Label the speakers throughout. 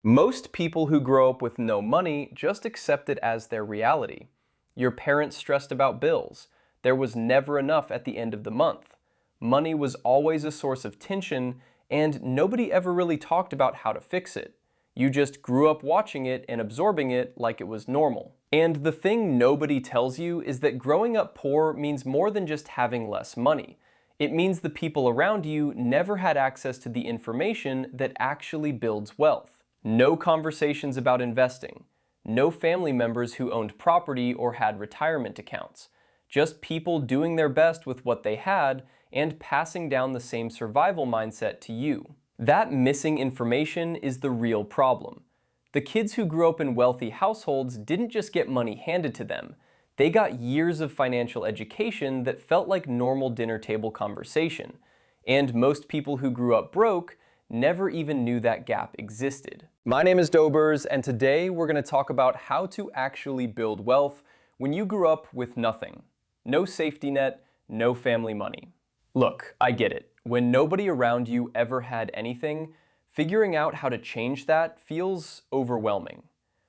Speaker 1: Most people who grow up with no money just accept it as their reality. Your parents stressed about bills. There was never enough at the end of the month. Money was always a source of tension, and nobody ever really talked about how to fix it. You just grew up watching it and absorbing it like it was normal. And the thing nobody tells you is that growing up poor means more than just having less money. It means the people around you never had access to the information that actually builds wealth. No conversations about investing. No family members who owned property or had retirement accounts. Just people doing their best with what they had and passing down the same survival mindset to you. That missing information is the real problem. The kids who grew up in wealthy households didn't just get money handed to them. They got years of financial education that felt like normal dinner table conversation. And most people who grew up broke never even knew that gap existed. My name is Dobers, and today we're going to talk about how to actually build wealth when you grew up with nothing. No safety net, no family money. Look, I get it. When nobody around you ever had anything, figuring out how to change that feels overwhelming.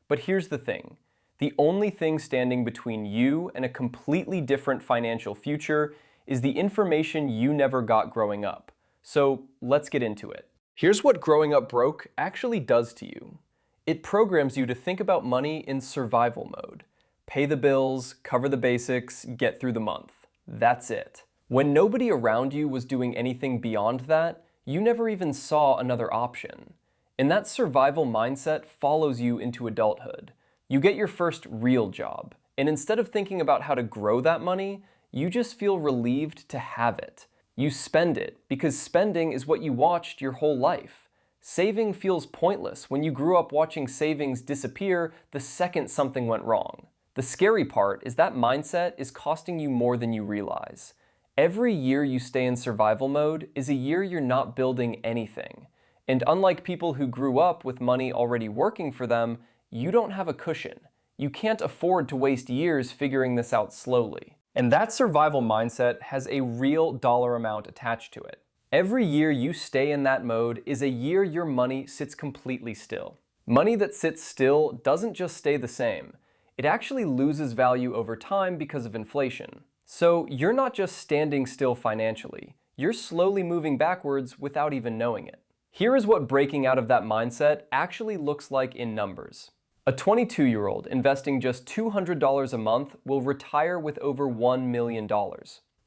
Speaker 1: But here's the thing. The only thing standing between you and a completely different financial future is the information you never got growing up. So let's get into it. Here's what growing up broke actually does to you. It programs you to think about money in survival mode. Pay the bills, cover the basics, get through the month. That's it. When nobody around you was doing anything beyond that, you never even saw another option. And that survival mindset follows you into adulthood. You get your first real job, and instead of thinking about how to grow that money, you just feel relieved to have it. You spend it, because spending is what you watched your whole life. Saving feels pointless when you grew up watching savings disappear the second something went wrong. The scary part is that mindset is costing you more than you realize. Every year you stay in survival mode is a year you're not building anything. And unlike people who grew up with money already working for them, you don't have a cushion. You can't afford to waste years figuring this out slowly. And that survival mindset has a real dollar amount attached to it. Every year you stay in that mode is a year your money sits completely still. Money that sits still doesn't just stay the same. It actually loses value over time because of inflation. So you're not just standing still financially, you're slowly moving backwards without even knowing it. Here is what breaking out of that mindset actually looks like in numbers. A 22-year-old investing just $200 a month will retire with over $1 million.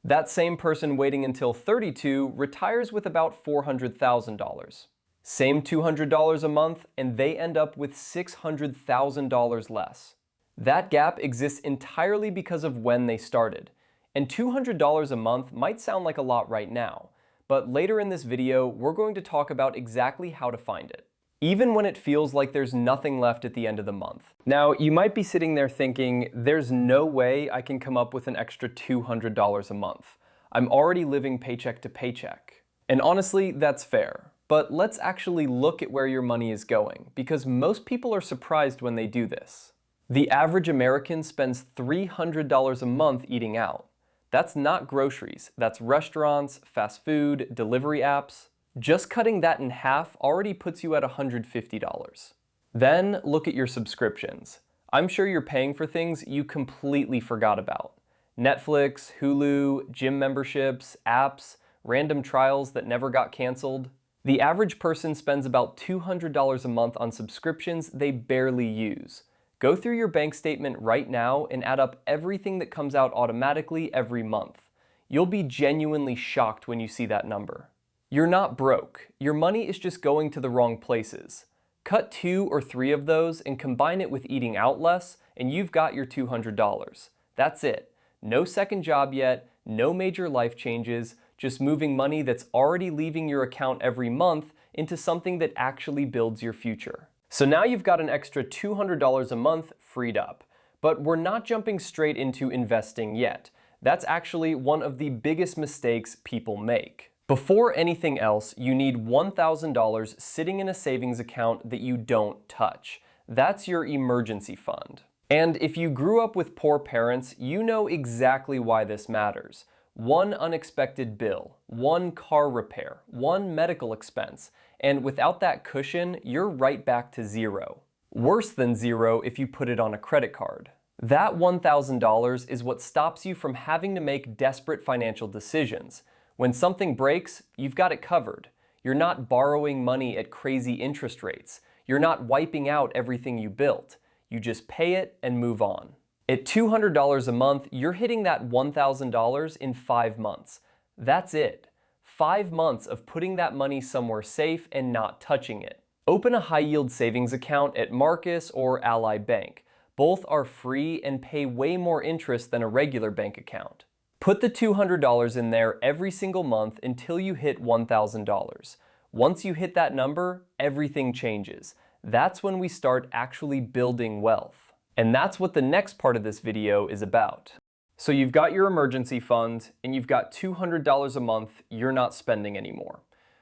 Speaker 1: That same person waiting until 32 retires with about $400,000. Same $200 a month, and they end up with $600,000 less. That gap exists entirely because of when they started. And $200 a month might sound like a lot right now, but later in this video, we're going to talk about exactly how to find it, even when it feels like there's nothing left at the end of the month. Now, you might be sitting there thinking, there's no way I can come up with an extra $200 a month. I'm already living paycheck to paycheck. And honestly, that's fair. But let's actually look at where your money is going, because most people are surprised when they do this. The average American spends $300 a month eating out. That's not groceries, that's restaurants, fast food, delivery apps. Just cutting that in half already puts you at $150. Then look at your subscriptions. I'm sure you're paying for things you completely forgot about. Netflix, Hulu, gym memberships, apps, random trials that never got canceled. The average person spends about $200 a month on subscriptions they barely use. Go through your bank statement right now and add up everything that comes out automatically every month. You'll be genuinely shocked when you see that number. You're not broke. Your money is just going to the wrong places. Cut 2 or 3 of those and combine it with eating out less, and you've got your $200. That's it. No second job yet, no major life changes, just moving money that's already leaving your account every month into something that actually builds your future. So now you've got an extra $200 a month freed up. But we're not jumping straight into investing yet. That's actually one of the biggest mistakes people make. Before anything else, you need $1,000 sitting in a savings account that you don't touch. That's your emergency fund. And if you grew up with poor parents, you know exactly why this matters. one unexpected bill, one car repair, one medical expense, and without that cushion, you're right back to zero. Worse than zero if you put it on a credit card. That $1,000 is what stops you from having to make desperate financial decisions. When something breaks, you've got it covered. You're not borrowing money at crazy interest rates. You're not wiping out everything you built. You just pay it and move on. At $200 a month, you're hitting that $1,000 in 5 months. That's it. 5 months of putting that money somewhere safe and not touching it. Open a high-yield savings account at Marcus or Ally Bank. Both are free and pay way more interest than a regular bank account. Put the $200 in there every single month until you hit $1,000. Once you hit that number, everything changes. That's when we start actually building wealth. And that's what the next part of this video is about. So you've got your emergency fund and you've got $200 a month you're not spending anymore.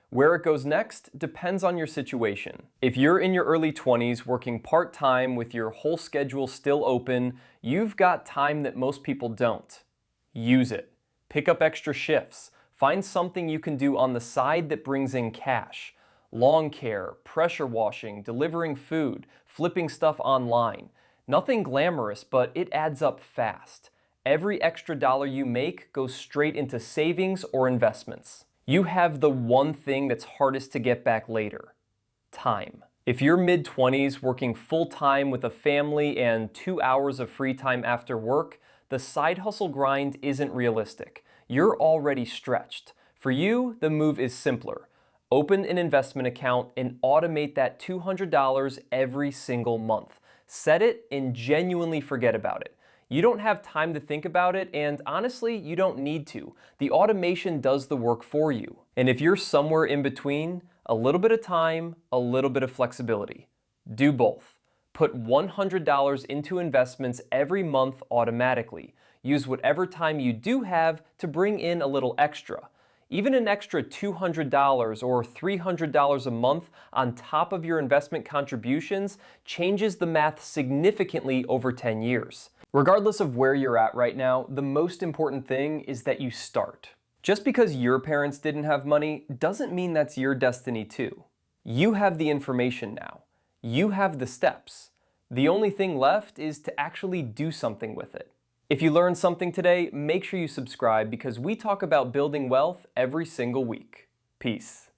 Speaker 1: Where it goes next depends on your situation. If you're in your early 20s working part-time with your whole schedule still open, you've got time that most people don't. Use it. Pick up extra shifts. Find something you can do on the side that brings in cash. Lawn care, pressure washing, delivering food, flipping stuff online. Nothing glamorous, but it adds up fast. Every extra dollar you make goes straight into savings or investments. You have the one thing that's hardest to get back later: time. If you're mid-20s working full-time with a family and 2 hours of free time after work, the side hustle grind isn't realistic. You're already stretched. For you, the move is simpler. Open an investment account and automate that $200 every single month. Set it and genuinely forget about it. You don't have time to think about it, and honestly, you don't need to. The automation does the work for you. And if you're somewhere in between, a little bit of time, a little bit of flexibility. Do both. Put $100 into investments every month automatically. Use whatever time you do have to bring in a little extra. Even an extra $200 or $300 a month on top of your investment contributions changes the math significantly over 10 years. Regardless of where you're at right now, the most important thing is that you start. Just because your parents didn't have money doesn't mean that's your destiny too. You have the information now. You have the steps. The only thing left is to actually do something with it. If you learned something today, make sure you subscribe because we talk about building wealth every single week. Peace.